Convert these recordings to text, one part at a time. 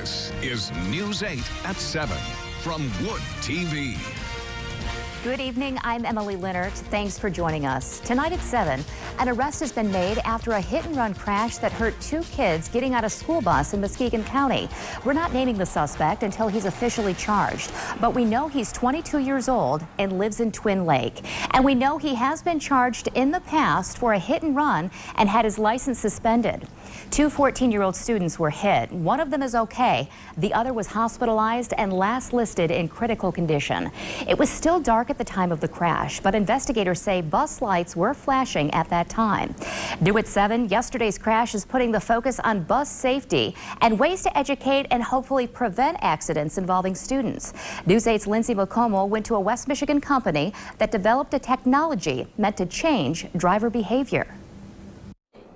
This is News 8 at 7 from Wood TV. Good evening, I'm Emily Linnert. Thanks for joining us. Tonight at 7, an arrest has been made after a hit-and-run crash that hurt two kids getting out of a school bus in Muskegon County. We're not naming the suspect until he's officially charged, but we know he's 22 years old and lives in Twin Lake. And we know he has been charged in the past for a hit-and-run and had his license suspended. Two 14-year-old students were hit. One of them is okay. The other was hospitalized and last listed in critical condition. It was still dark at the time of the crash, but investigators say bus lights were flashing at that time. New at 7, yesterday's crash is putting the focus on bus safety and ways to educate and hopefully prevent accidents involving students. News 8's Lindsay McComo went to a West Michigan company that developed a technology meant to change driver behavior.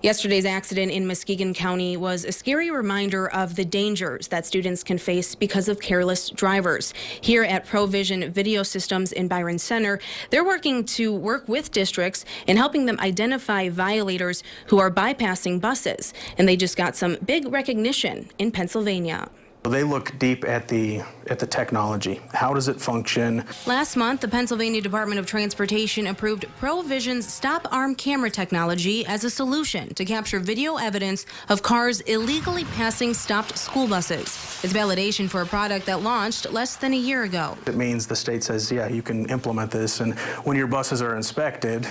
Yesterday's accident in Muskegon County was a scary reminder of the dangers that students can face because of careless drivers. Here at ProVision Video Systems in Byron Center, they're working to work with districts in helping them identify violators who are bypassing buses. And they just got some big recognition in Pennsylvania. They look deep at the technology. How does it function? Last month, the Pennsylvania Department of Transportation approved ProVision's stop arm camera technology as a solution to capture video evidence of cars illegally passing stopped school buses. It's validation for a product that launched less than a year ago. It means the state says, yeah, you can implement this, and when your buses are inspected,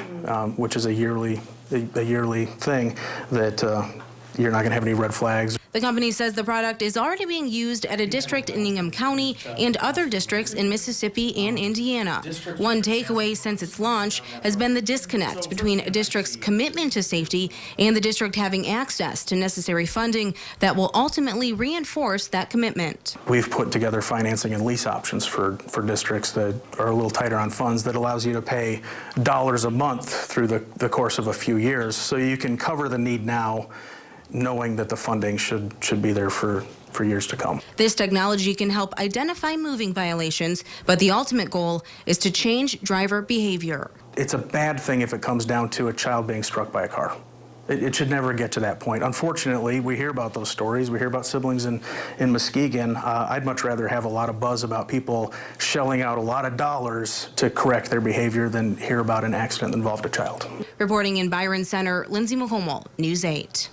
which is a yearly thing, that you're not going to have any red flags. The company says the product is already being used at a district in Ingham County and other districts in Mississippi and Indiana. One takeaway since its launch has been the disconnect between a district's commitment to safety and the district having access to necessary funding that will ultimately reinforce that commitment. We've put together financing and lease options for districts that are a little tighter on funds that allows you to pay dollars a month through the course of a few years, so you can cover the need now, knowing that the funding should be there for years to come. This technology can help identify moving violations, but the ultimate goal is to change driver behavior. It's a bad thing if it comes down to a child being struck by a car. It should never get to that point. Unfortunately, we hear about those stories. We hear about siblings in Muskegon. I'd much rather have a lot of buzz about people shelling out a lot of dollars to correct their behavior than hear about an accident that involved a child. Reporting in Byron Center, Lindsay McComo, News 8.